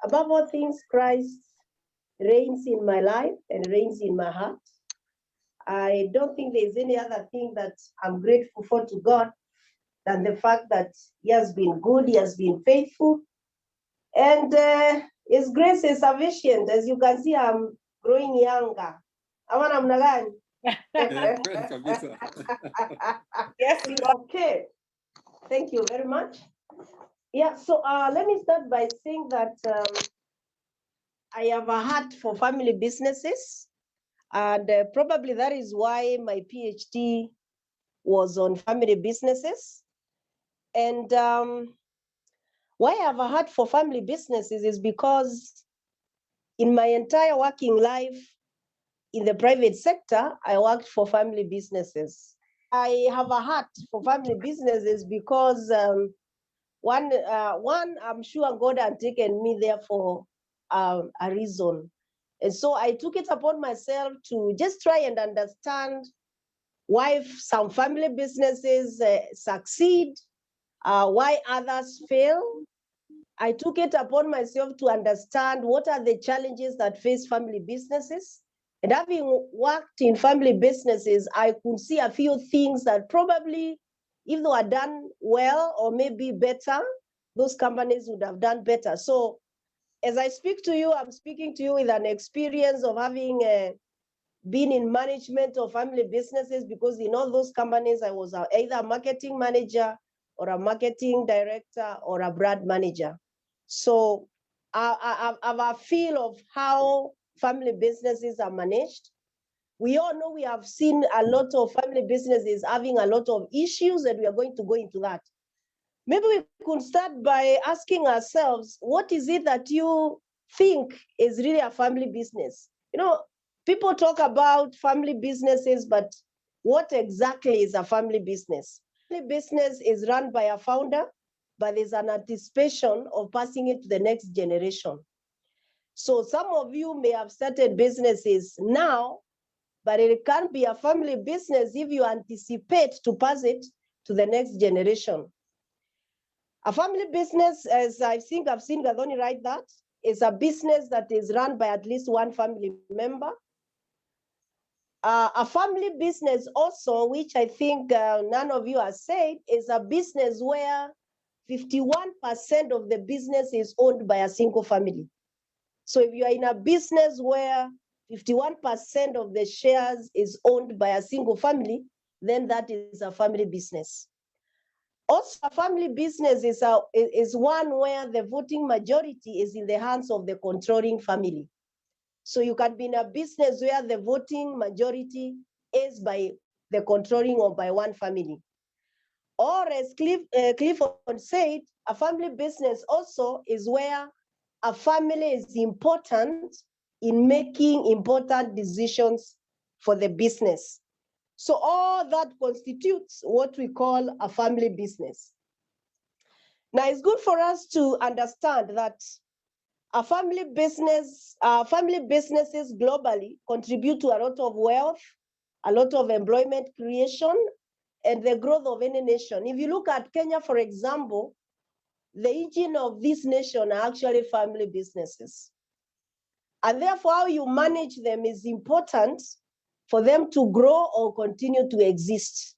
above all things, Christ reigns in my life and reigns in my heart. I don't think there's any other thing that I'm grateful for to God than the fact that He has been good, He has been faithful, and His grace is sufficient. As you can see, I'm growing younger. Ama namna gani? Yes, okay. Thank you very much. Yeah, so let me start by saying that I have a heart for family businesses, and probably that is why my PhD was on family businesses. And why I have a heart for family businesses is because in my entire working life in the private sector, I worked for family businesses. I have a heart for family businesses because one, I'm sure God had taken me there for a reason. And so I took it upon myself to just try and understand why some family businesses succeed, why others fail. I took it upon myself to understand what are the challenges that face family businesses. And having worked in family businesses, I could see a few things that probably, if they were done well or maybe better, those companies would have done better. So as I speak to you, I'm speaking to you with an experience of having been in management of family businesses, because in all those companies, I was either a marketing manager or a marketing director or a brand manager. So I have a feel of how family businesses are managed. We all know we have seen a lot of family businesses having a lot of issues, and we are going to go into that. Maybe we could start by asking ourselves, what is it that you think is really a family business? You know, people talk about family businesses, but what exactly is a family business? Family business is run by a founder, but there's an anticipation of passing it to the next generation. So some of you may have started businesses now, but it can't be a family business if you anticipate to pass it to the next generation. A family business, as I think I've seen Gadoni write that, is a business that is run by at least one family member. A family business also, which I think none of you have said, is a business where 51% of the business is owned by a single family. So if you are in a business where 51% of the shares is owned by a single family, then that is a family business. Also, a family business is one where the voting majority is in the hands of the controlling family. So you can be in a business where the voting majority is by the controlling or by one family. Or as Clifford said, a family business also is where a family is important in making important decisions for the business. So all that constitutes what we call a family business. Now, it's good for us to understand that family businesses globally contribute to a lot of wealth, a lot of employment creation, and the growth of any nation. If you look at Kenya, for example, the engine of this nation are actually family businesses. And therefore, how you manage them is important for them to grow or continue to exist.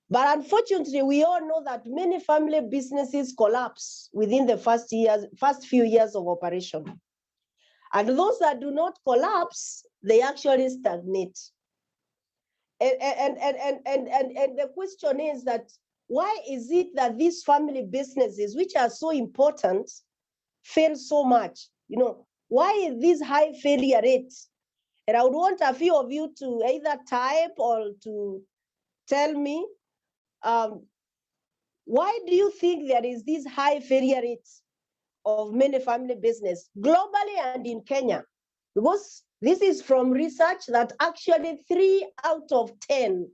But unfortunately, we all know that many family businesses collapse within the first few years of operation. And those that do not collapse, they actually stagnate. And the question is that, why is it that these family businesses, which are so important, fail so much? You know, why is this high failure rate? And I would want a few of you to either type or to tell me, why do you think there is this high failure rate of many family business globally and in Kenya? Because this is from research that actually 3 out of 10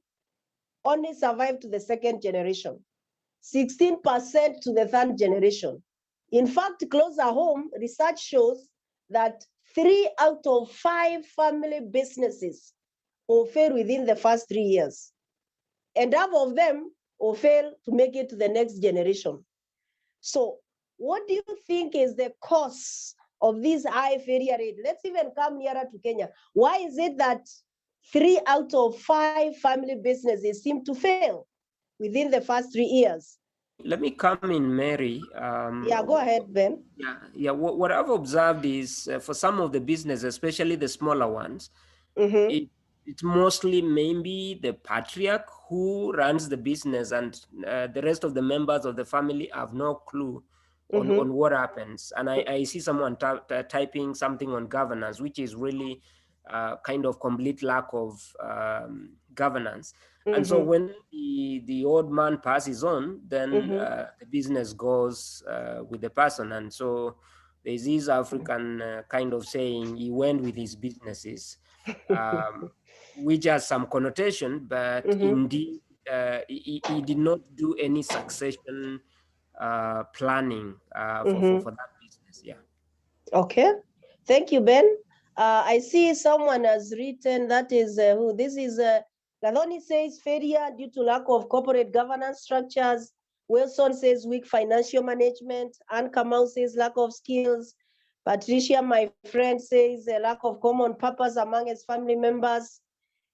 only survive to the second generation, 16% to the third generation. In fact, closer home, research shows that 3 out of 5 family businesses will fail within the first 3 years. And half of them will fail to make it to the next generation. So what do you think is the cause of this high failure rate? Let's even come nearer to Kenya. Why is it that 3 out of 5 family businesses seem to fail within the first 3 years? Let me come in, Mary. Yeah, go ahead, Ben. Yeah. What I've observed is for some of the businesses, especially the smaller ones, Mm-hmm. it's mostly maybe the patriarch who runs the business, and the rest of the members of the family have no clue on what happens. And I see someone typing something on governance, which is really kind of complete lack of governance. And so when the old man passes on, then the business goes with the person. And so there's this African kind of saying, he went with his businesses, which has some connotation, but indeed he did not do any succession planning for that business. Yeah. Okay. Thank you, Ben. I see someone has written, that is who? This is Gadoni says failure due to lack of corporate governance structures. Wilson says weak financial management. Ann Kamau says lack of skills. Patricia, my friend, says a lack of common purpose among his family members.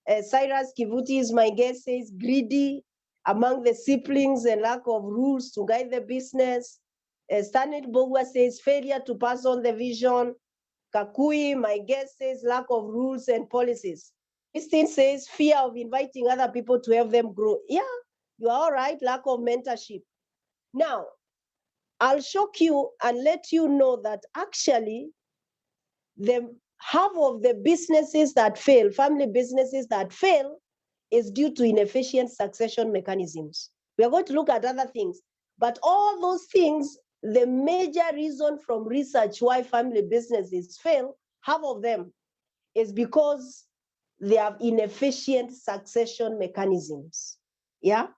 Cyrus Kivuti is my guest, says greedy among the siblings and lack of rules to guide the business. Stanley Bogwa says failure to pass on the vision. Kakui, my guest, says lack of rules and policies. Christine says fear of inviting other people to help them grow. Yeah, you are all right, lack of mentorship. Now, I'll shock you and let you know that actually the half of the businesses that fail, family businesses that fail, is due to inefficient succession mechanisms. We are going to look at other things, but all those things, the major reason from research why family businesses fail, half of them is because they have inefficient succession mechanisms. Yeah.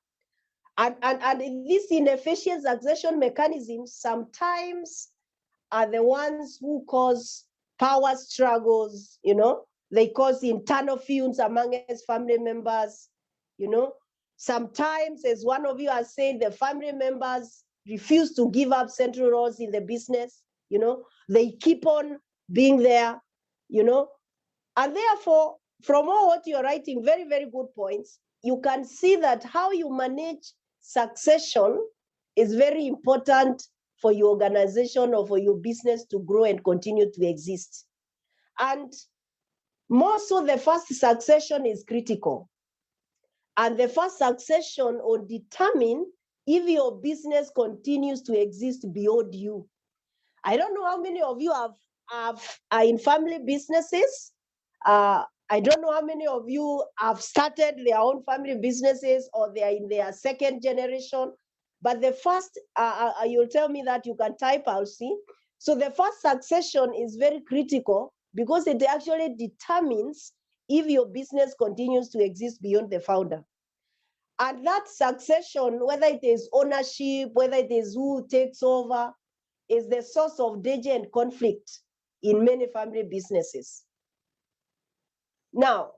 And these inefficient succession mechanisms sometimes are the ones who cause power struggles, they cause internal feuds among his family members, Sometimes, as one of you has said, the family members refuse to give up central roles in the business, they keep on being there, and therefore, from all what you're writing, very, very good points, you can see that how you manage succession is very important for your organization or for your business to grow and continue to exist. And more so, the first succession is critical. And the first succession will determine if your business continues to exist beyond you. I don't know how many of you are in family businesses. I don't know how many of you have started their own family businesses or they are in their second generation. But the first, you'll tell me that, you can type, I'll see. So the first succession is very critical because it actually determines if your business continues to exist beyond the founder. And that succession, whether it is ownership, whether it is who takes over, is the source of danger and conflict in many family businesses. Now,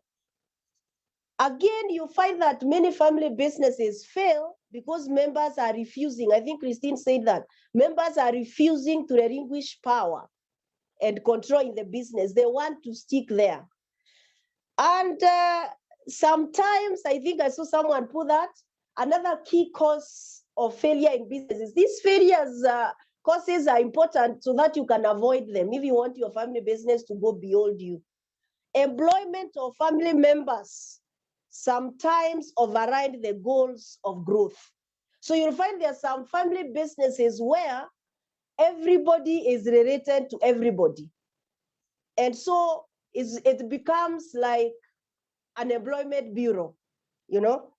again, you find that many family businesses fail because members are refusing. I think Christine said that. Members are refusing to relinquish power and control in the business. They want to stick there. And sometimes, I think I saw someone put that, another key cause of failure in businesses. These failures causes are important so that you can avoid them if you want your family business to go beyond you. Employment of family members sometimes override the goals of growth. So you'll find there are some family businesses where everybody is related to everybody. And so it becomes like an employment bureau,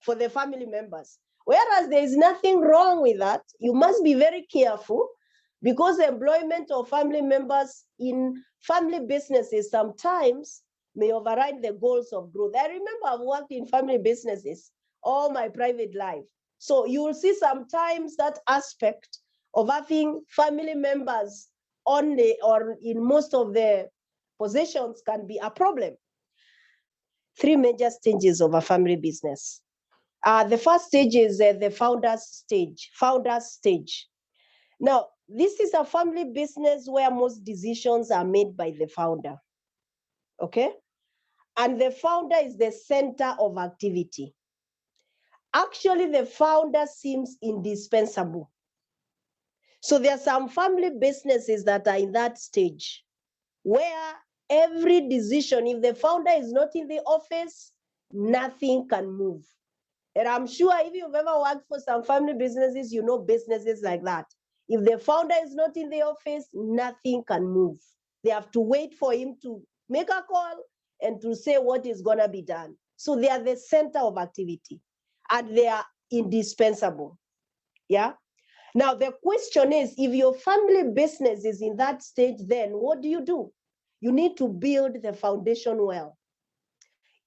for the family members. Whereas there is nothing wrong with that. You must be very careful because employment of family members in family businesses sometimes may override the goals of growth. I remember I've worked in family businesses all my private life. So you will see sometimes that aspect of having family members only or in most of the positions can be a problem. 3 major stages of a family business. The first stage is the founder's stage. Now, This is a family business where most decisions are made by the founder. Okay? And the founder is the center of activity. Actually, the founder seems indispensable. So there are some family businesses that are in that stage where every decision, if the founder is not in the office, nothing can move. And I'm sure if you've ever worked for some family businesses, you know businesses like that. If the founder is not in the office, nothing can move. They have to wait for him to make a call and to say what is going to be done. So they are the center of activity and they are indispensable. Yeah. Now, the question is, if your family business is in that stage, then what do? You need to build the foundation well.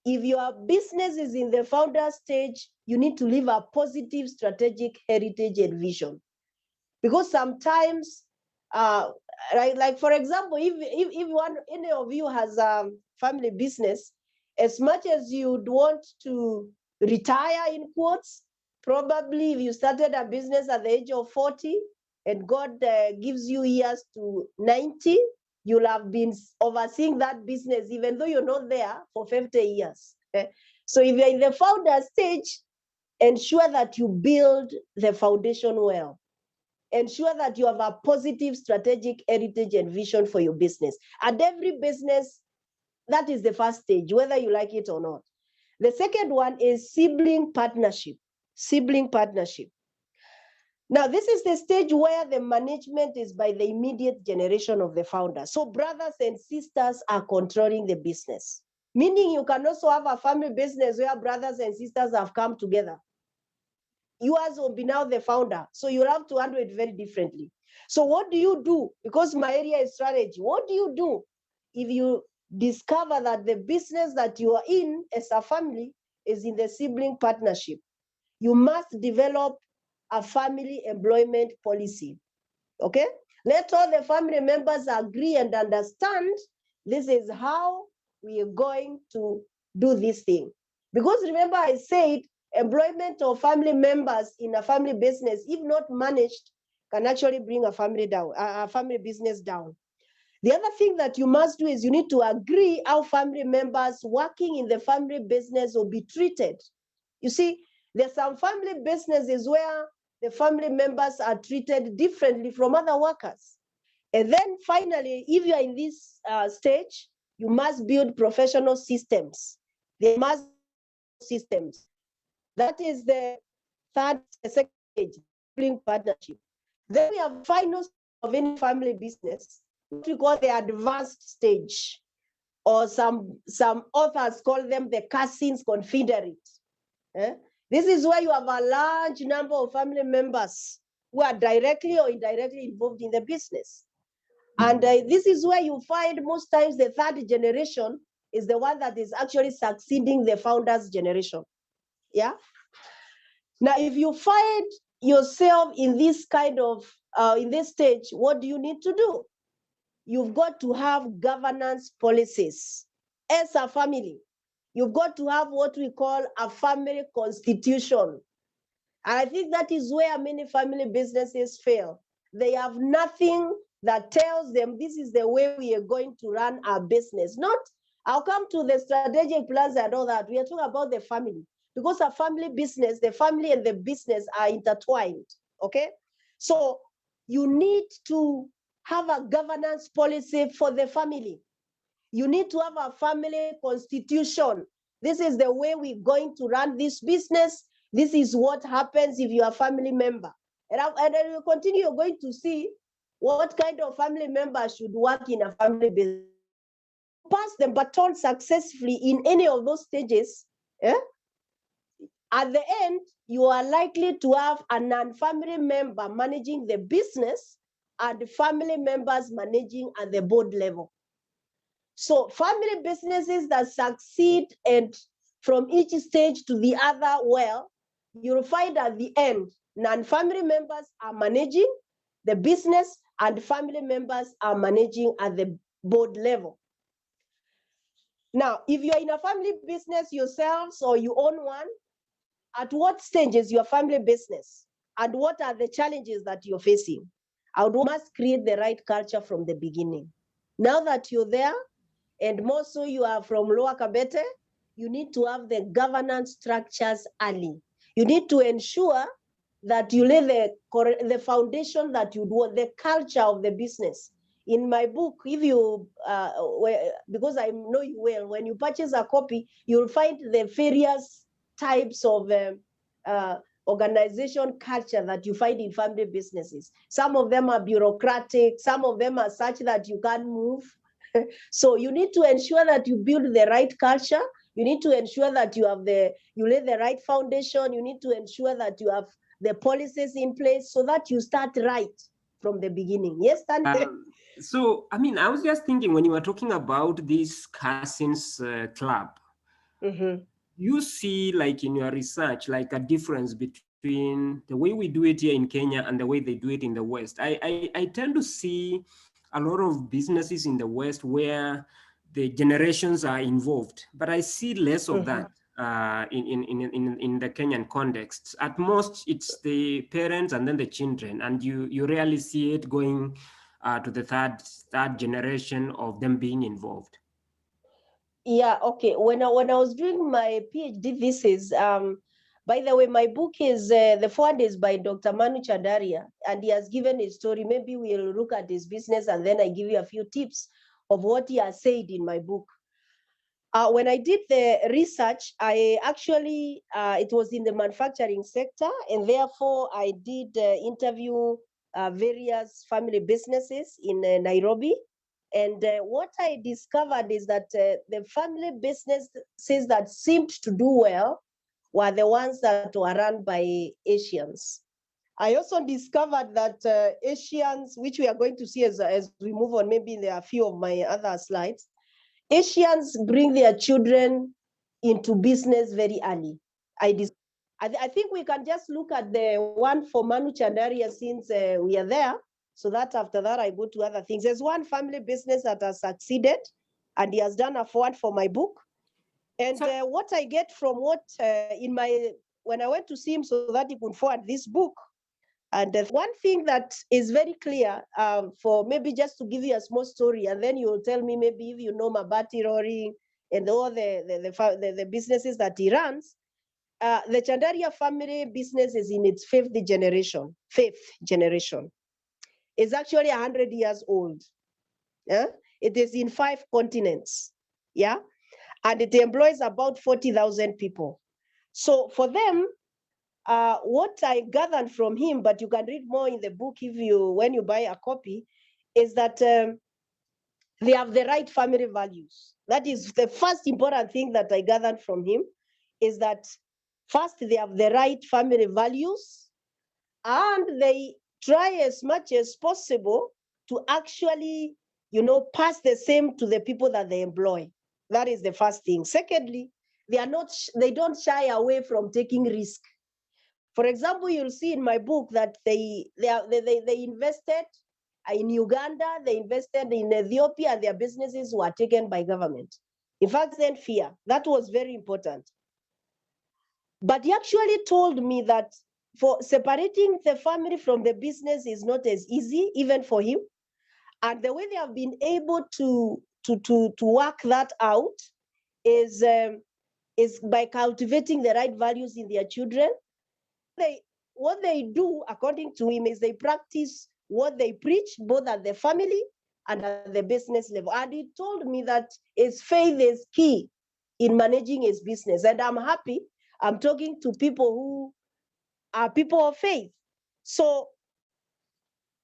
If your business is in the founder stage, you need to leave a positive strategic heritage and vision. Because sometimes, like for example, if any of you has a family business, as much as you'd want to retire in quotes, probably if you started a business at the age of 40 and God gives you years to 90, you'll have been overseeing that business, even though you're not there for 50 years. So if you're in the founder stage, ensure that you build the foundation well. Ensure that you have a positive strategic heritage and vision for your business. And every business, that is the first stage, whether you like it or not. The second one is sibling partnership. Sibling partnership. Now, this is the stage where the management is by the immediate generation of the founder. So brothers and sisters are controlling the business. Meaning you can also have a family business where brothers and sisters have come together. Yours will be now the founder. So you'll have to handle it very differently. So what do you do? Because my area is strategy. What do you do if you discover that the business that you are in as a family is in the sibling partnership? You must develop a family employment policy. Okay? Let all the family members agree and understand this is how we are going to do this thing. Because remember, I said employment of family members in a family business, if not managed, can actually bring a family down, a family business down. The other thing that you must do is you need to agree how family members working in the family business will be treated. You see, there's some family businesses where the family members are treated differently from other workers. And then finally, if you are in this stage, you must build professional systems. There must be systems. That is the second stage, building partnership. Then we have the final stage of any family business, what we call the advanced stage, or some authors call them the cousins confederate. This is where you have a large number of family members who are directly or indirectly involved in the business. And this is where you find most times the third generation is the one that is actually succeeding the founder's generation. Yeah. Now, if you find yourself in this kind of, in this stage, what do you need to do? You've got to have governance policies. As a family, you've got to have what we call a family constitution. And I think that is where many family businesses fail. They have nothing that tells them this is the way we are going to run our business. Not, I'll come to the strategic plans and all that. We are talking about the family. Because a family business, the family and the business are intertwined, okay? So you need to have a governance policy for the family. You need to have a family constitution. This is the way we're going to run this business. This is what happens if you're a family member. And then you continue, you're going to see what kind of family members should work in a family business. Pass the baton successfully in any of those stages, at the end, you are likely to have a non-family member managing the business and family members managing at the board level. So family businesses that succeed and from each stage to the other well, you'll find at the end, non-family members are managing the business and family members are managing at the board level. Now, if you're in a family business yourselves or you own one, at what stage is your family business? And what are the challenges that you're facing? must create the right culture from the beginning. Now that you're there, and more so you are from Lower Kabete, you need to have the governance structures early. You need to ensure that you lay the foundation that you do, the culture of the business. In my book, if you, because I know you well, when you purchase a copy, you'll find the various types of organization culture that you find in family businesses. Some of them are bureaucratic, some of them are such that you can't move. So you need to ensure that you build the right culture. You need to ensure that you lay the right foundation. You need to ensure that you have the policies in place so that you start right from the beginning. Yes, Tanya? So, I mean, I was just thinking when you were talking about this cousins club, you see, like in your research, like a difference between the way we do it here in Kenya and the way they do it in the West. I tend to see a lot of businesses in the West where the generations are involved, but I see less of that in the Kenyan context. At most, it's the parents and then the children, and you rarely see it going to the third generation of them being involved. Yeah, okay. When I was doing my PhD thesis, by the way, my book is, the forward is by Dr. Manu Chandaria, and he has given a story. Maybe we'll look at his business and then I give you a few tips of what he has said in my book. When I did the research, I actually, it was in the manufacturing sector, and therefore I did interview various family businesses in Nairobi. And what I discovered is that the family businesses that seemed to do well were the ones that were run by Asians. I also discovered that Asians, which we are going to see as we move on, maybe in a few of my other slides, Asians bring their children into business very early. I think we can just look at the one for Manu Chandaria since we are there, so that after that I go to other things. There's one family business that has succeeded, and he has done a forward for my book. And what I get from when I went to see him so that he could forward this book, and one thing that is very clear, for maybe just to give you a small story, and then you'll tell me maybe if you know Mabati Roaring and all the businesses that he runs. The Chandaria family business is in its fifth generation. It's actually 100 years old. Yeah? It is in 5 continents. Yeah, and it employs about 40,000 people. So for them, what I gathered from him, but you can read more in the book when you buy a copy, is that they have the right family values. That is the first important thing that I gathered from him, is that first they have the right family values, and they try as much as possible to actually, pass the same to the people that they employ. That is the first thing. Secondly, they don't shy away from taking risk. For example, you'll see in my book that they invested in Uganda, they invested in Ethiopia, and their businesses were taken by government. In fact, then fear. That was very important. But he actually told me that for separating the family from the business is not as easy, even for him. And the way they have been able to work that out is by cultivating the right values in their children. What they do, according to him, is they practice what they preach, both at the family and at the business level. And he told me that his faith is key in managing his business. And I'm happy I'm talking to people who are people of faith. So,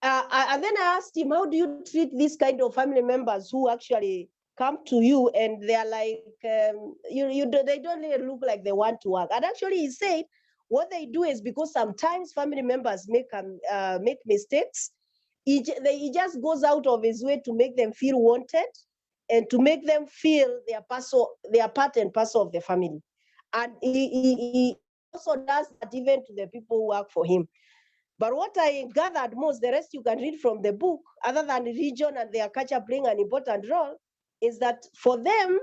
and then I asked him, how do you treat these kind of family members who actually come to you and they're like, they don't really look like they want to work? And actually he said, what they do is, because sometimes family members make mistakes, he just goes out of his way to make them feel wanted and to make them feel they are part and parcel of the family. And he also does that even to the people who work for him. But what I gathered most, the rest you can read from the book, other than religion and their culture playing an important role, is that for them,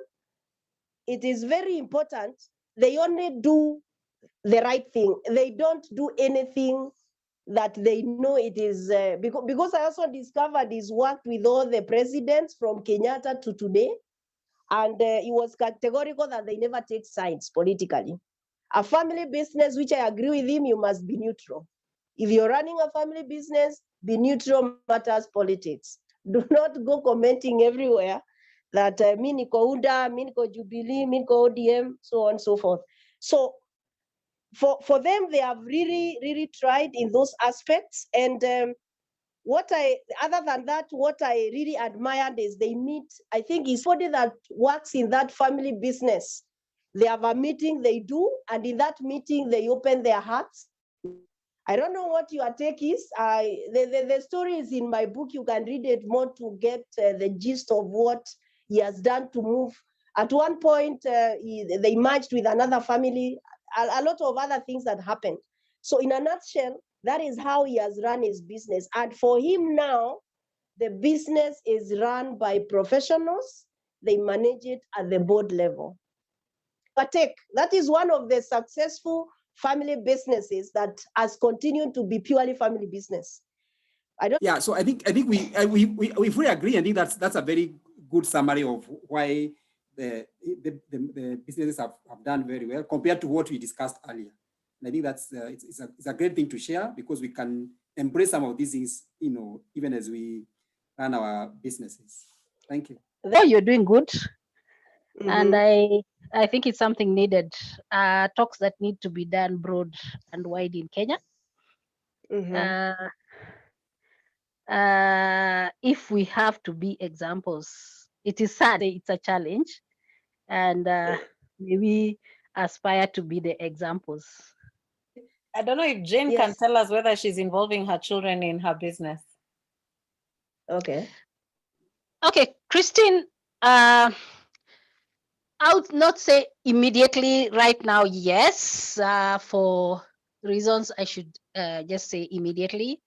it is very important. They only do the right thing. They don't do anything that they know it is, because I also discovered he's worked with all the presidents from Kenyatta to today, and he was categorical that they never take sides politically. A family business, which I agree with him, you must be neutral. If you're running a family business, be neutral matters politics. Do not go commenting everywhere that mi niko UDA, mi niko Jubilee, mi niko ODM, so on and so forth. So for them, they have really tried in those aspects. And other than that, what I really admired is they meet, I think it's somebody that works in that family business. They have a meeting they do, and in that meeting, they open their hearts. I don't know what your take is. The story is in my book. You can read it more to get the gist of what he has done to move. At one point, they merged with another family, a lot of other things that happened. So in a nutshell, that is how he has run his business. And for him now, the business is run by professionals. They manage it at the board level. That is one of the successful family businesses that has continued to be purely family business. Yeah, so I think we fully agree. I think that's a very good summary of why the businesses have done very well compared to what we discussed earlier. And I think that's it's a great thing to share, because we can embrace some of these things, even as we run our businesses. Thank you. Oh, you're doing good. And I think it's something needed. Talks that need to be done broad and wide in Kenya. If we have to be examples, it is sad, it's a challenge, and we aspire to be the examples. I don't know if Jane can tell us whether she's involving her children in her business. Okay, Christine, I would not say immediately right now, yes, for reasons I should just say immediately.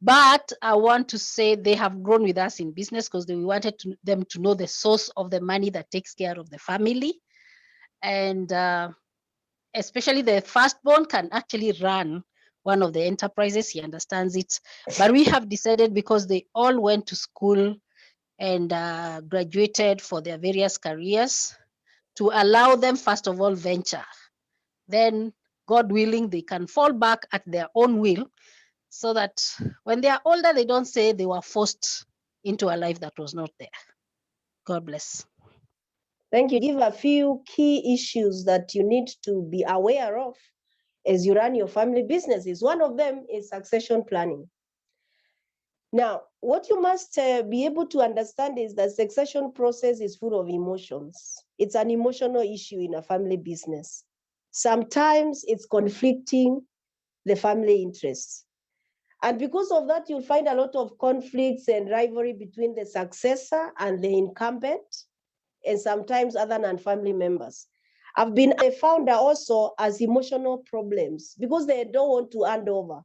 But I want to say they have grown with us in business because we wanted them to know the source of the money that takes care of the family. And especially the firstborn can actually run one of the enterprises. He understands it. But we have decided, because they all went to school and graduated for their various careers, to allow them, first of all, venture. Then, God willing, they can fall back at their own will, so that when they are older, they don't say they were forced into a life that was not there. God bless. Thank you. Give a few key issues that you need to be aware of as you run your family businesses. One of them is succession planning. Now, what you must be able to understand is that succession process is full of emotions. It's an emotional issue in a family business. Sometimes it's conflicting the family interests. And because of that, you'll find a lot of conflicts and rivalry between the successor and the incumbent, and sometimes other non-family members. I've been a founder also as emotional problems because they don't want to hand over.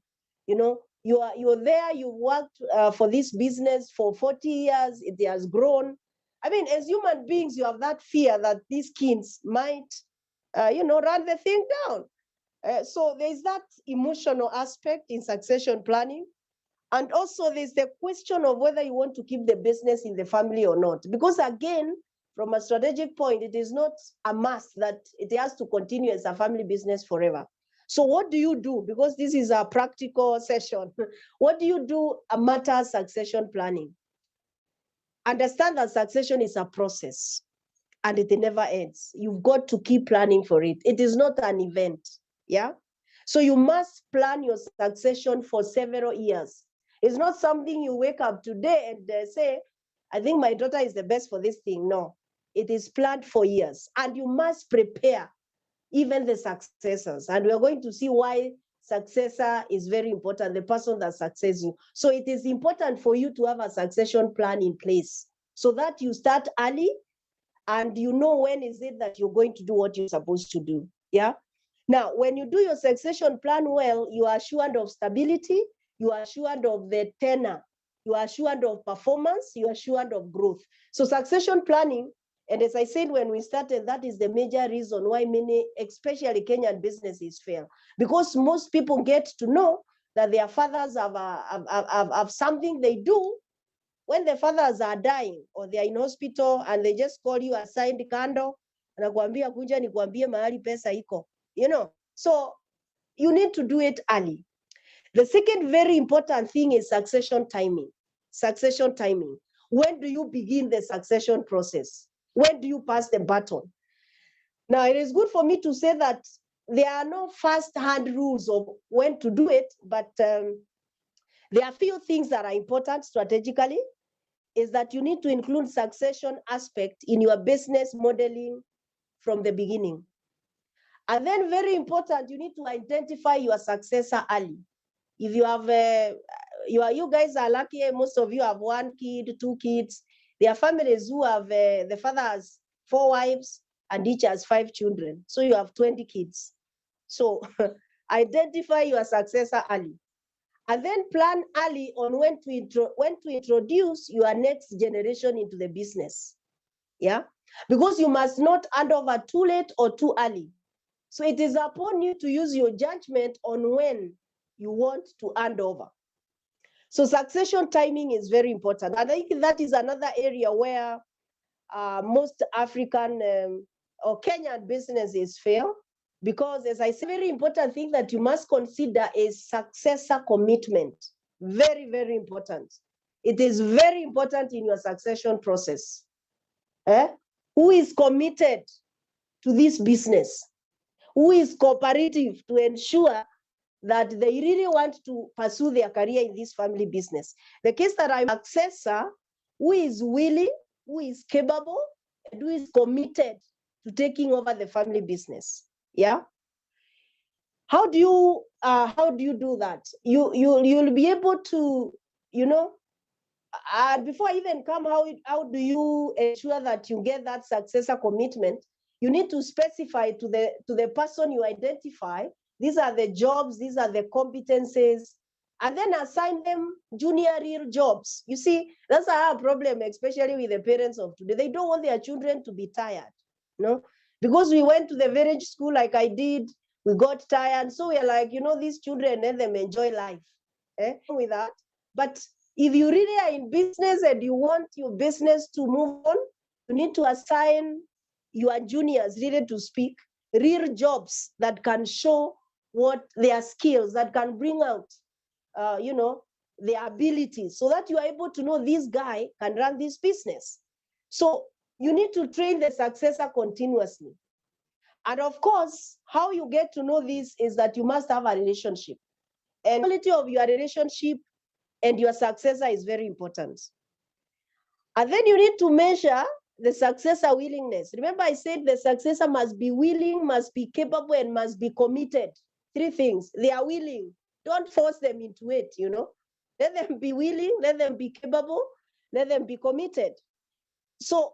You're there, you worked for this business for 40 years, it has grown. I mean, as human beings, you have that fear that these kids might, run the thing down. So there's that emotional aspect in succession planning. And also there's the question of whether you want to keep the business in the family or not. Because again, from a strategic point, it is not a must that it has to continue as a family business forever. So what do you do? Because this is a practical session. What do you do a matter succession planning? Understand that succession is a process and it never ends. You've got to keep planning for it. It is not an event. Yeah. So you must plan your succession for several years. It's not something you wake up today and say, I think my daughter is the best for this thing. No, it is planned for years. And you must prepare even the successors. And we're going to see why successor is very important, the person that succeeds you. So it is important for you to have a succession plan in place so that you start early and you know when is it that you're going to do what you're supposed to do. Yeah. Now, when you do your succession plan well, you are assured of stability, you are assured of the tenure, you are assured of performance, you are assured of growth. So succession planning, and as I said when we started, that is the major reason why many, especially Kenyan businesses fail. Because most people get to know, that their fathers have something they do when the fathers are dying or they are in hospital and they just call you assigned kando, anakuambia kuja nikuambie mahali pesa iko, you know. So you need to do it early. The second very important thing is succession timing. Succession timing. When do you begin the succession process? When do you pass the baton? Now, it is good for me to say that there are no first-hand rules of when to do it, but there are few things that are important strategically, is that you need to include succession aspect in your business modeling from the beginning. And then very important, you need to identify your successor early. If you have, you guys are lucky, most of you have 1 kid, 2 kids. There are families who have, the father has 4 wives and each has 5 children. So you have 20 kids. So identify your successor early. And then plan early on when to introduce your next generation into the business. Yeah, because you must not hand over too late or too early. So it is upon you to use your judgment on when you want to hand over. So succession timing is very important. And I think that is another area where most African or Kenyan businesses fail, because as I say, very important thing that you must consider is successor commitment. Very, very important. It is very important in your succession process. Who is committed to this business? Who is cooperative to ensure that they really want to pursue their career in this family business? The case that I'm a successor, who is willing, who is capable, and who is committed to taking over the family business. Yeah. How do you do that? You'll be able to, you know, before I even come, how do you ensure that you get that successor commitment? You need to specify to the person you identify, these are the jobs, these are the competencies, and then assign them junior real jobs. You see, that's our problem, especially with the parents of today. They don't want their children to be tired, you know, because we went to the village school like I did, we got tired. So we're like, you know, these children, let them enjoy life with that. But if you really are in business and you want your business to move on, you need to assign your juniors, really to speak, real jobs that can show what their skills, that can bring out, you know, their abilities, so that you are able to know this guy can run this business. So you need to train the successor continuously. And of course, how you get to know this is that you must have a relationship. And the quality of your relationship and your successor is very important. And then you need to measure the successor willingness. Remember, I said the successor must be willing, must be capable, and must be committed. 3 things. They are willing. Don't force them into it, you know. Let them be willing, let them be capable, let them be committed. So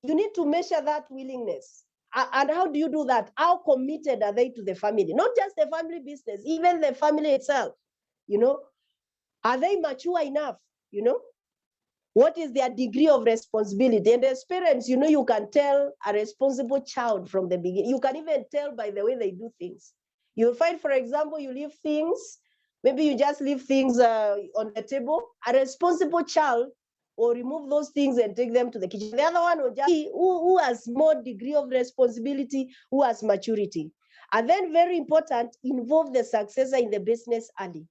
you need to measure that willingness. And how do you do that? How committed are they to the family? Not just the family business, even the family itself, you know. Are they mature enough, you know? What is their degree of responsibility? And as parents, you know, you can tell a responsible child from the beginning. You can even tell by the way they do things. You'll find, for example, you leave things, maybe you just leave things on the table. A responsible child will remove those things and take them to the kitchen. The other one will just see who has more degree of responsibility, who has maturity. And then very important, involve the successor in the business early,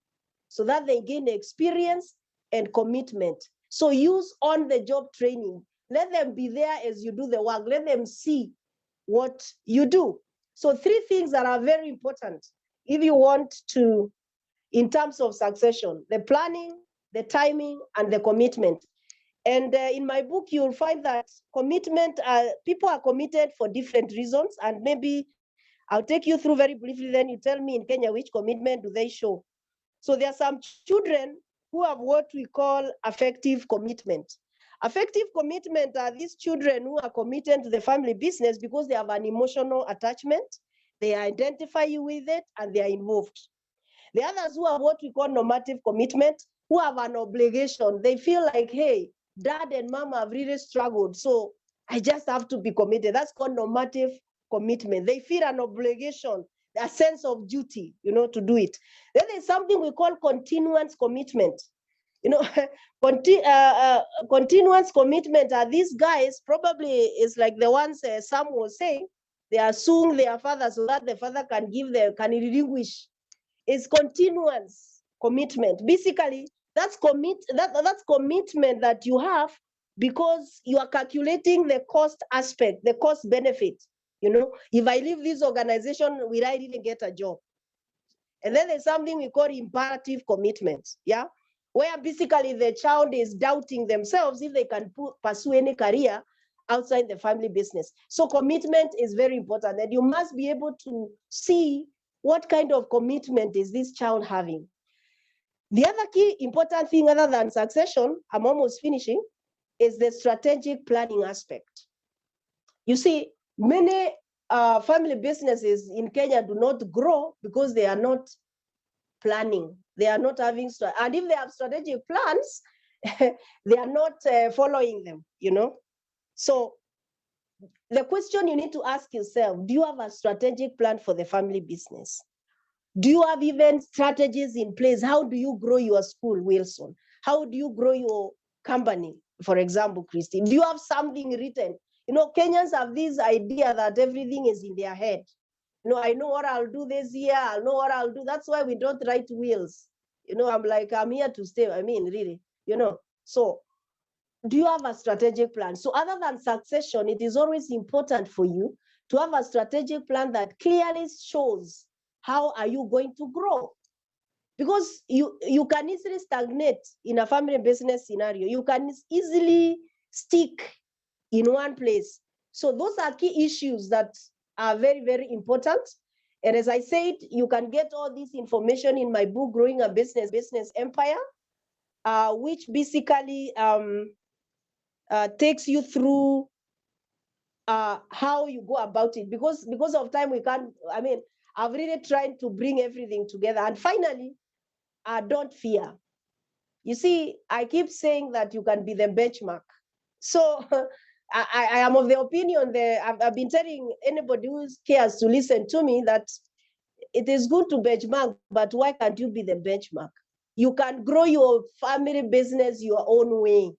so that they gain experience and commitment. So use on-the-job training. Let them be there as you do the work. Let them see what you do. So 3 things that are very important if you want to, in terms of succession: the planning, the timing, and the commitment. And in my book, you'll find that commitment, people are committed for different reasons. And maybe I'll take you through very briefly, then you tell me in Kenya, which commitment do they show? So there are some children who have what we call affective commitment. Affective commitment are these children who are committed to the family business because they have an emotional attachment, they identify you with it, and they are involved. The others who have what we call normative commitment, who have an obligation. They feel like, hey, dad and mom have really struggled, so I just have to be committed. That's called normative commitment. They feel an obligation a sense of duty, to do it. Then there's something we call continuance commitment. Continuance commitment are these guys, probably is like the ones Sam was saying, they are suing their father so that the father can relinquish. It's continuance commitment. Basically, that's commitment that you have because you are calculating the cost aspect, the cost benefit. If I leave this organization, will I really get a job? And then there's something we call imperative commitment, yeah, where basically the child is doubting themselves if they can pursue any career outside the family business. So commitment is very important, and you must be able to see what kind of commitment is this child having. The other key important thing other than succession, I'm almost finishing, is the strategic planning aspect. You see, many family businesses in Kenya do not grow because they are not planning. They are not having, and if they have strategic plans, they are not following them, So the question you need to ask yourself, do you have a strategic plan for the family business? Do you have even strategies in place? How do you grow your school, Wilson? How do you grow your company, for example, Christy? Do you have something written? Kenyans have this idea that everything is in their head. I know what I'll do this year. I'll know what I'll do. That's why we don't write wills. I'm here to stay. Really, So do you have a strategic plan? So other than succession, it is always important for you to have a strategic plan that clearly shows how are you going to grow. Because you can easily stagnate in a family business scenario. You can easily stick in one place. So those are key issues that are very, very important. And as I said, you can get all this information in my book, Growing a Business Empire, which basically takes you through how you go about it. Because of time, we can't, I've really tried to bring everything together. And finally, don't fear. You see, I keep saying that you can be the benchmark. So I am of the opinion that I've been telling anybody who cares to listen to me that it is good to benchmark, but why can't you be the benchmark? You can grow your family business your own way.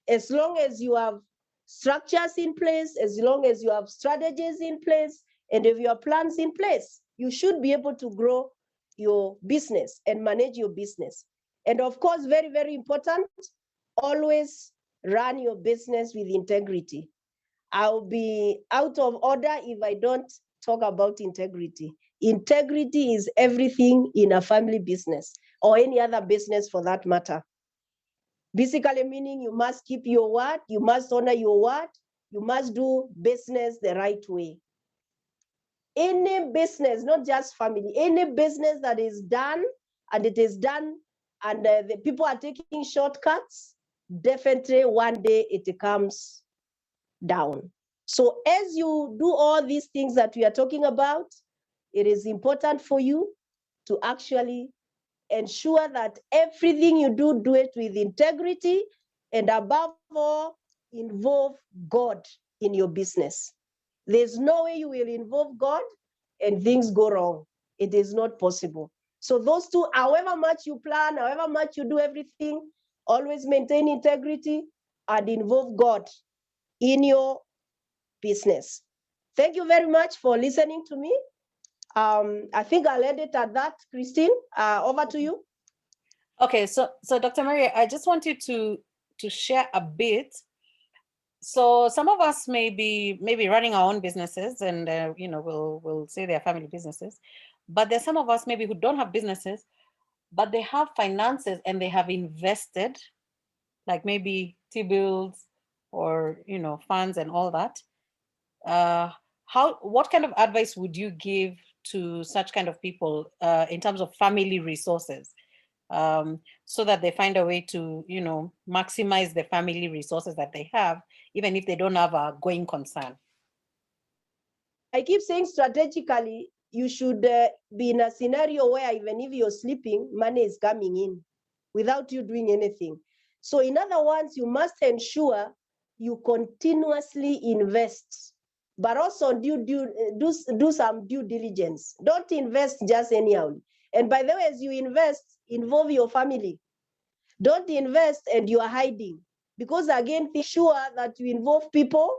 As long as you have structures in place, as long as you have strategies in place, and if you have plans in place, you should be able to grow your business and manage your business. And of course, very, very important, always run your business with integrity. I'll be out of order if I don't talk about integrity. Integrity is everything in a family business or any other business for that matter. Basically meaning you must keep your word, you must honor your word, you must do business the right way. Any business, not just family, any business that is done and it is done and the people are taking shortcuts, definitely one day it comes down. So as you do all these things that we are talking about, it is important for you to actually ensure that everything you do it with integrity, and above all, involve God in your business. There's no way you will involve God and things go wrong. It is not possible. So those two, however much you plan, however much you do everything, always maintain integrity and involve God in your business. Thank you very much for listening to me. I think I'll end it at that. Christine, over to you. Okay, so Dr. Maria, I just want you to share a bit. So some of us may be running our own businesses, and we'll say they're family businesses, but there's some of us maybe who don't have businesses, but they have finances and they have invested, like maybe T-bills or funds and all that. What kind of advice would you give to such kind of people in terms of family resources, so that they find a way to maximize the family resources that they have, even if they don't have a going concern? I keep saying strategically, you should be in a scenario where even if you're sleeping, money is coming in without you doing anything. So in other words, you must ensure you continuously invest but also do some due diligence. Don't invest just anyhow. And by the way, as you invest, involve your family. Don't invest and you are hiding, because again, be sure that you involve people.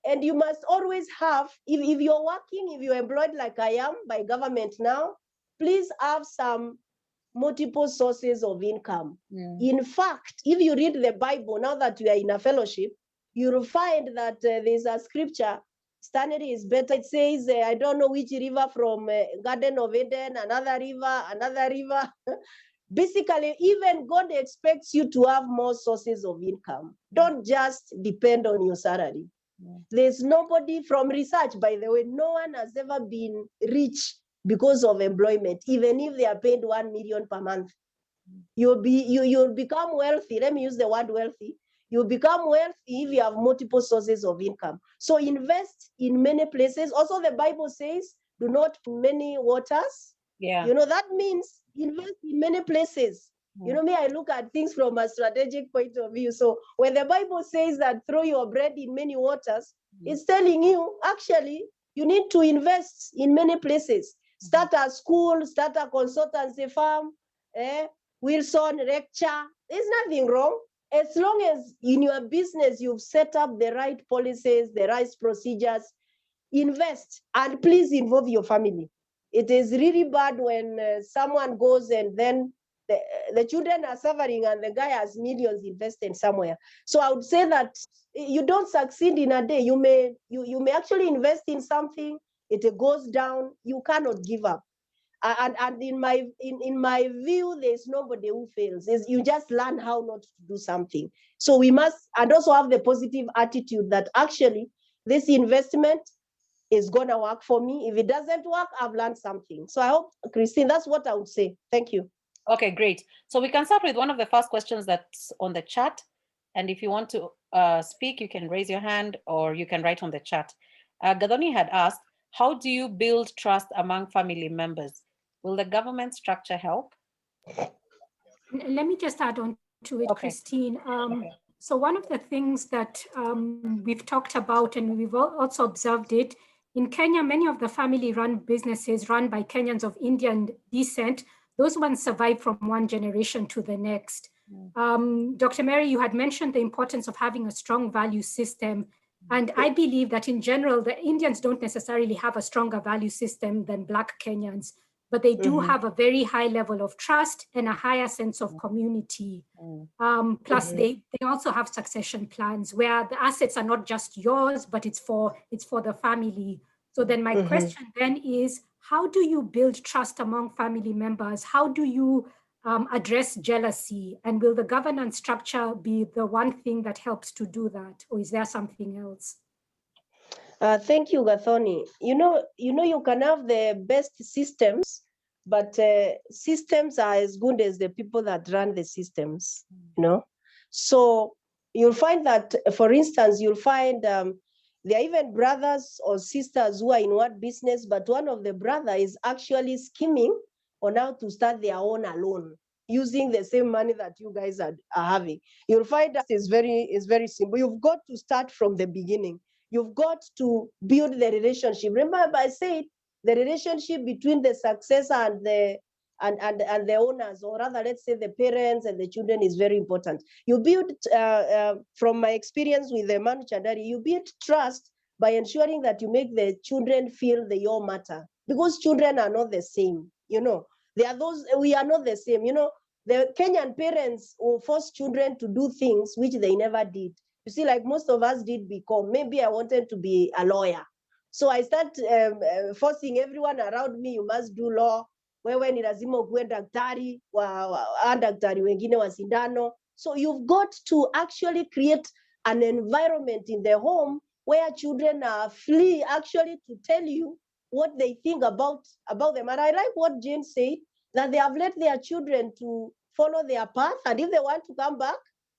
And you must always have, if you're working, if you're employed like I am by government now, please have some multiple sources of income. In fact, if you read the Bible, now that we are in a fellowship, you'll find that there's a scripture, Stanley is better. It says, I don't know which river from Garden of Eden, another river. Basically, even God expects you to have more sources of income. Don't just depend on your salary. There's nobody, from research, by the way, no one has ever been rich because of employment, even if they are paid 1 million per month. You'll become wealthy. Let me use the word wealthy. You'll become wealthy if you have multiple sources of income. So invest in many places. Also, the Bible says, do not put many waters. Yeah. You know, that means invest in many places. You know, me, I look at things from a strategic point of view. So when the Bible says that throw your bread in many waters, it's telling you, actually, you need to invest in many places. Start a school, start a consultancy firm, Wilson, lecture. There's nothing wrong. As long as in your business, you've set up the right policies, the right procedures, invest, and please involve your family. It is really bad when someone goes and then the children are suffering and the guy has millions invested somewhere. So I would say that you don't succeed in a day. You may actually invest in something, it goes down, you cannot give up. And in my view, there's nobody who fails. You just learn how not to do something. So we must, and also have the positive attitude that actually this investment is going to work for me. If it doesn't work, I've learned something. So I hope, Christine, that's what I would say. Thank you. Okay, great. So we can start with one of the first questions that's on the chat. And if you want to speak, you can raise your hand or you can write on the chat. Gadoni had asked, how do you build trust among family members? Will the government structure help? Let me just add on to it, Okay. Christine. So one of the things that we've talked about, and we've also observed it, in Kenya, many of the family-run businesses run by Kenyans of Indian descent, those ones survive from one generation to the next. Dr. Mary, you had mentioned the importance of having a strong value system. And I believe that in general, the Indians don't necessarily have a stronger value system than Black Kenyans, but they do have a very high level of trust and a higher sense of community. Plus, they also have succession plans where the assets are not just yours, but it's for the family. So then my question then is, how do you build trust among family members? How do you address jealousy? And will the governance structure be the one thing that helps to do that? Or is there something else? Thank you, Gathoni. You can have the best systems, but systems are as good as the people that run the systems, So you'll find that, for instance, you'll find there are even brothers or sisters who are in one business, but one of the brother is actually scheming on how to start their own alone, using the same money that you guys are having. You'll find that is very simple. You've got to start from the beginning. You've got to build the relationship. Remember, I said the relationship between the successor and the owners, or rather, let's say the parents and the children, is very important. You build, from my experience with the Manu Chandari, you build trust by ensuring that you make the children feel the your matter, because children are not the same. There are those, we are not the same. The Kenyan parents will force children to do things which they never did. You see, like most of us did become, maybe I wanted to be a lawyer. So I start forcing everyone around me, you must do law. Wewe ni lazima ukuwe daktari, daktari wengine wa sindano. So you've got to actually create an environment in the home where children are free actually to tell you what they think about them. And I like what Jane said, that they have let their children to follow their path, and if they want to come back,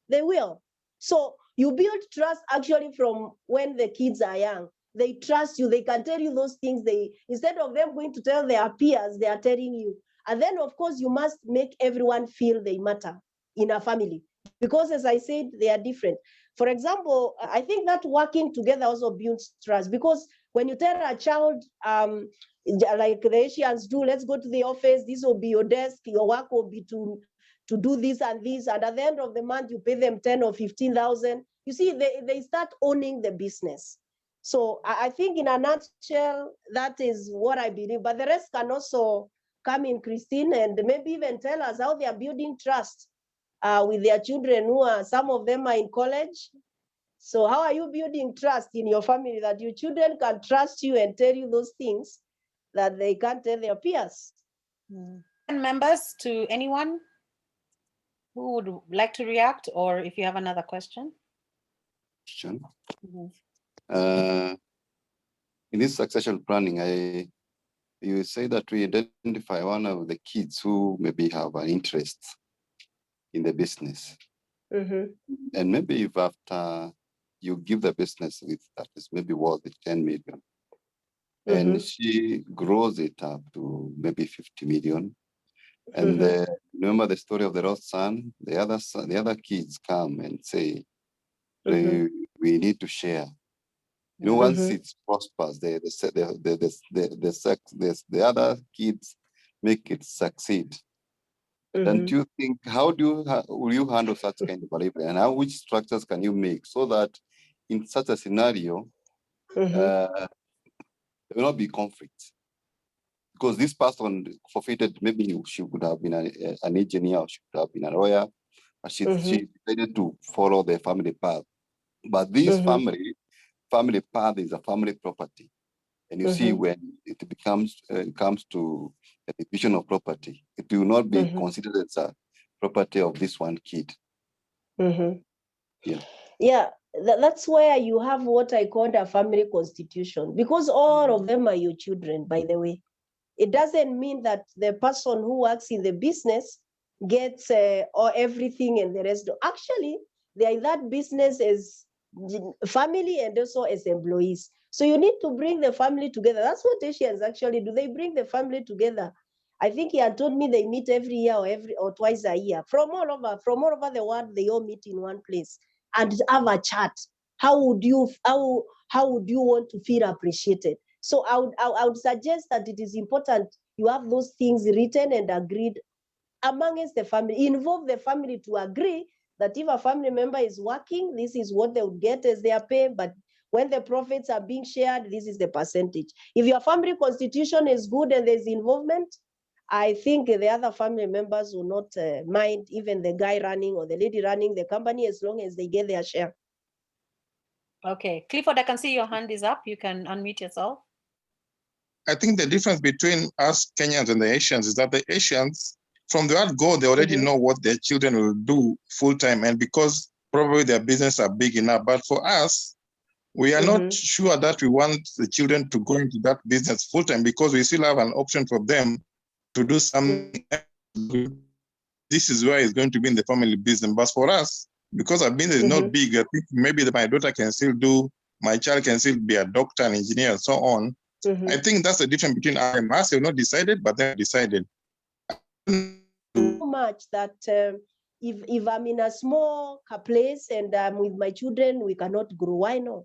they will. So you build trust actually from when the kids are young. They trust you. They can tell you those things. Instead of them going to tell their peers, they are telling you. And then, of course, you must make everyone feel they matter in a family, because, as I said, they are different. For example, I think that working together also builds trust, because When you tell a child, like the Asians do, let's go to the office, this will be your desk, your work will be to do this and this, and at the end of the month, you pay them 10 or 15,000. You see, they start owning the business. So I think in a nutshell, that is what I believe. But the rest can also come in, Christine, and maybe even tell us how they are building trust with their children who are, some of them are in college. So how are you building trust in your family that your children can trust you and tell you those things that they can't tell their peers? And members, to anyone who would like to react, or if you have another question? In this succession planning, you say that we identify one of the kids who maybe have an interest in the business. And maybe if after you give the business with that is maybe worth 10 million, and she grows it up to maybe 50 million. And remember the story of the lost son? The other kids come and say, we need to share. You know, once it prospers, the other kids make it succeed. Don't you think, will you handle such kind of behavior, and which structures can you make so that in such a scenario, there will not be conflict? Because this person forfeited, maybe she would have been an engineer, or she could have been a lawyer, but she decided to follow the family path. But this family path is a family property. And you see, when it comes to a division of property, it will not be considered as a property of this one kid. Yeah, that's where you have what I call a family constitution, because all of them are your children, by the way. It doesn't mean that the person who works in the business gets or everything and the rest. Actually, they are in that business as family and also as employees. So you need to bring the family together. That's what Asians actually do. They bring the family together. I think he had told me they meet every year or twice a year. From all over the world, they all meet in one place and have a chat. How would you want to feel appreciated? So I would suggest that it is important you have those things written and agreed amongst the family. Involve the family to agree that if a family member is working, this is what they would get as their pay. But when the profits are being shared, this is the percentage. If your family constitution is good and there's involvement, I think the other family members will not mind even the guy running or the lady running the company, as long as they get their share. Okay, Clifford, I can see your hand is up. You can unmute yourself. I think the difference between us Kenyans and the Asians is that the Asians, from the word go, they already know what their children will do full time, and because probably their business are big enough. But for us, we are not sure that we want the children to go into that business full time, because we still have an option for them to do something. This is where it's going to be in the family business. But for us, because our business is not big, I think maybe my daughter can still do, my child can still be a doctor, an engineer, and so on. I think that's the difference between us and us. Have not decided, but they've decided. So much that if I'm in a small place and I'm with my children, we cannot grow. Why not?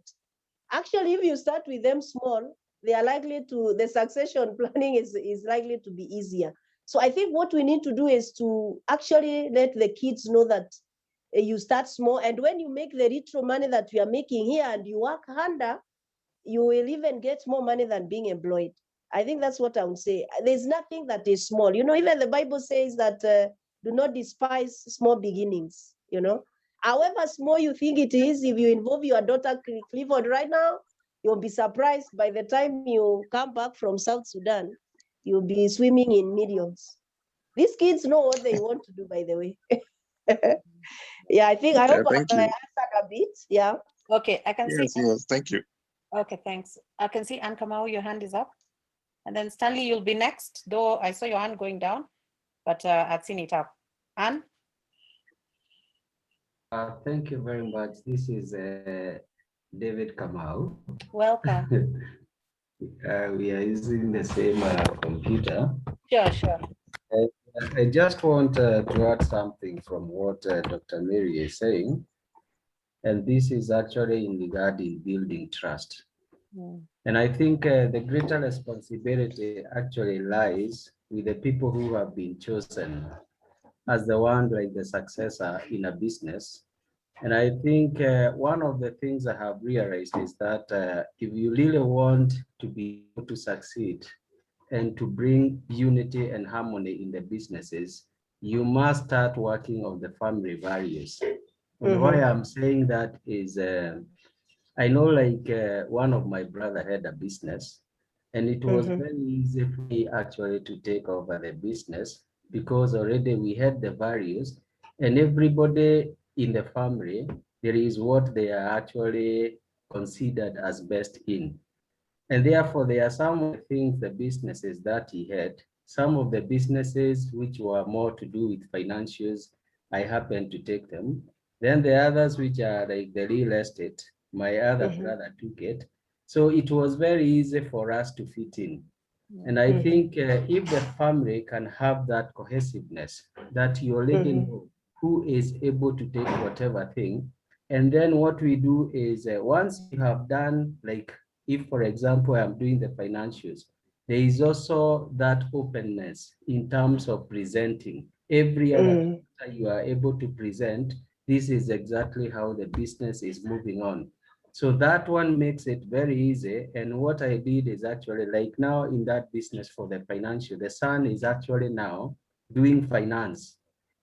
Actually, if you start with them small, they are likely to, the succession planning is likely to be easier. So I think what we need to do is to actually let the kids know that you start small, and when you make the retro money that we are making here and you work harder, you will even get more money than being employed. I think that's what I would say. There's nothing that is small. You know, even the Bible says that do not despise small beginnings, you know. However small you think it is, if you involve your daughter Clifford right now, you'll be surprised by the time you come back from South Sudan, you'll be swimming in millions. These kids know what they want to do, by the way. Yeah, I hope I answered a bit. Yeah. Okay, I can see. Yes, thank you. Okay, thanks. I can see Anne Kamau, your hand is up. And then Stanley, you'll be next, though I saw your hand going down, but I'd seen it up. Anne? Thank you very much. This is David Kamau. Welcome. We are using the same computer. Sure. I just want to add something from what Dr. Mary is saying. And this is actually in regarding building trust. And I think the greater responsibility actually lies with the people who have been chosen as the one like the successor in a business. And I think one of the things I have realized is that if you really want to be able to succeed and to bring unity and harmony in the businesses, you must start working on the family values. And why I'm saying that is I know like one of my brother had a business, and it was very easy for me actually to take over the business because already we had the values, and everybody in the family, there is what they are actually considered as best in. And therefore, there are some of the things, the businesses that he had, some of the businesses which were more to do with financials, I happened to take them. Then the others which are like the real estate, my other brother took it. So it was very easy for us to fit in. And I think if the family can have that cohesiveness, that you already know who is able to take whatever thing. And then what we do is once you have done, like if, for example, I'm doing the financials, there is also that openness in terms of presenting. Every other you are able to present, this is exactly how the business is moving on. So that one makes it very easy. And what I did is actually like now in that business for the financial, the son is actually now doing finance.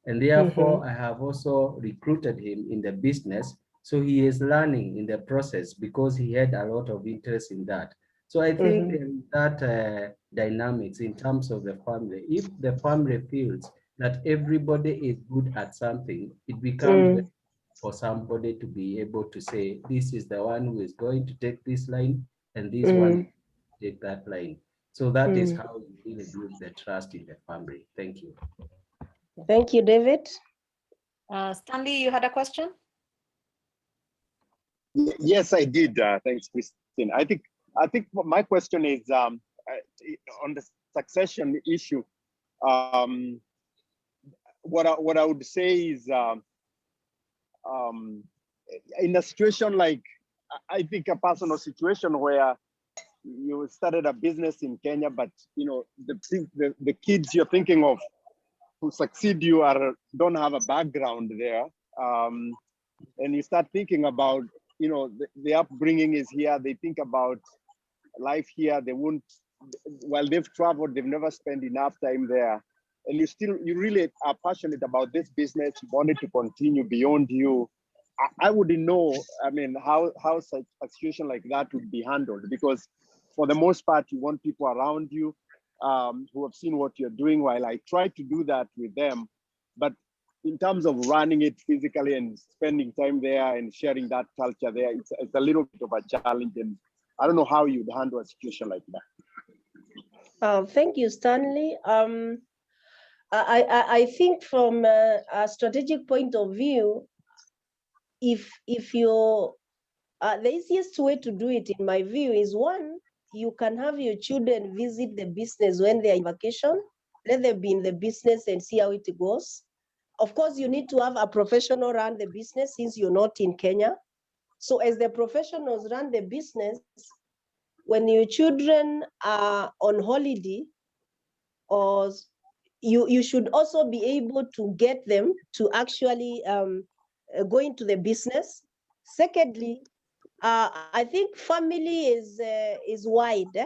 And therefore, I have also recruited him in the business. So he is learning in the process because he had a lot of interest in that. So I think in that dynamics in terms of the family, if the family feels that everybody is good at something, it becomes for somebody to be able to say, this is the one who is going to take this line and this one take that line. So that is how you really build the trust in the family. Thank you. Thank you, David. Stanley, you had a question? Yes, I did. Thanks, Christine. I think my question is on the succession issue. What I would say is in a situation like, I think a personal situation where you started a business in Kenya, but you know the kids you're thinking of who succeed you don't have a background there, and you start thinking about, you know, the upbringing is here. They think about life here. They won't, while they've traveled, they've never spent enough time there. And you really are passionate about this business. You want it to continue beyond you. I wouldn't know, I mean, how such a situation like that would be handled, because for the most part, you want people around you who have seen what you're doing, while I try to do that with them. But in terms of running it physically and spending time there and sharing that culture there, it's a little bit of a challenge. And I don't know how you'd handle a situation like that. Thank you, Stanley. I think from a strategic point of view, if you're, the easiest way to do it, in my view, is one, you can have your children visit the business when they're in vacation. Let them be in the business and see how it goes. Of course, you need to have a professional run the business since you're not in Kenya. So as the professionals run the business, when your children are on holiday, or you should also be able to get them to actually go into the business. Secondly, I think family is wide.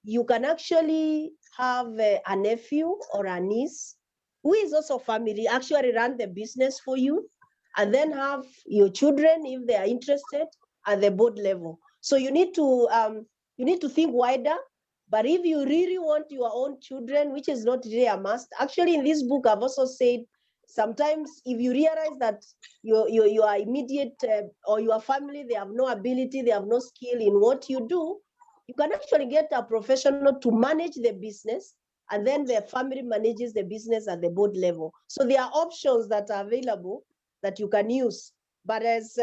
You can actually have a nephew or a niece who is also family, actually run the business for you, and then have your children, if they are interested, at the board level. So you need to think wider. But if you really want your own children, which is not really a must, actually in this book I've also said, sometimes if you realize that your immediate or your family, they have no ability, they have no skill in what you do, you can actually get a professional to manage the business, and then the family manages the business at the board level. So there are options that are available that you can use. But as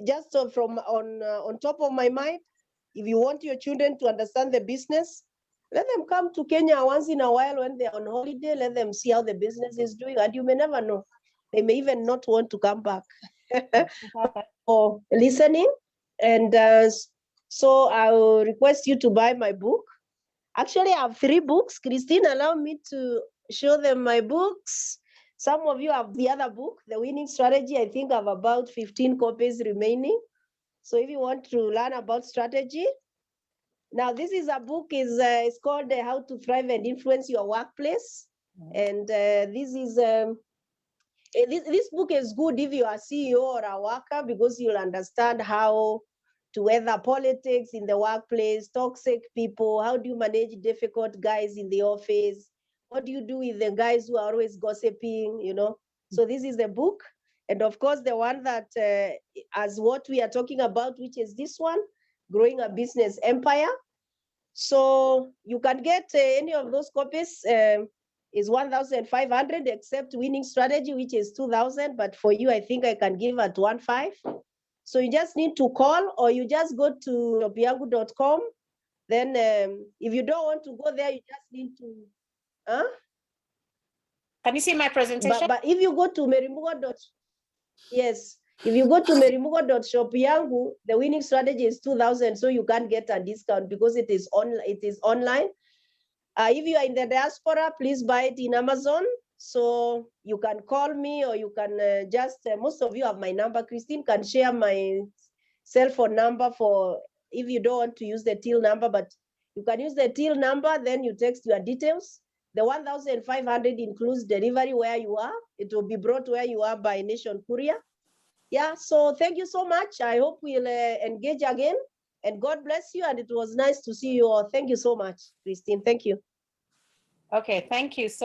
just from on top of my mind, if you want your children to understand the business, let them come to Kenya once in a while when they're on holiday. Let them see how the business is doing, and you may never know. They may even not want to come back for listening. And So I will request you to buy my book. Actually, I have 3 books. Christine, allow me to show them my books. Some of you have the other book, The Winning Strategy. I think I have about 15 copies remaining. So if you want to learn about strategy, now this is a book, it's called How to Thrive and Influence Your Workplace. And this is, this book is good if you are a CEO or a worker, because you'll understand how to weather politics in the workplace, toxic people, how do you manage difficult guys in the office, what do you do with the guys who are always gossiping, you know. So this is the book. And of course, the one that as what we are talking about, which is this one, Growing a Business Empire. So you can get any of those copies. Is 1,500, except Winning Strategy, which is 2,000. But for you, I think I can give at 1,500. So you just need to call, or you just go to shopyangu.com. Then if you don't want to go there, you just need to, Can you see my presentation? But if you go to Merimugo. Yes, if you go to merimugo.shopyangu, the Winning Strategy is 2,000, so you can't get a discount because it is online. If you are in the diaspora, please buy it in Amazon. So you can call me, or you can most of you have my number. Christine can share my cell phone number for if you don't want to use the till number, but you can use the till number, then you text your details. The 1,500 includes delivery where you are. It will be brought where you are by Nation Courier. Yeah, so thank you so much. I hope we'll engage again, and God bless you. And it was nice to see you all. Thank you so much, Christine. Thank you. Okay, thank you so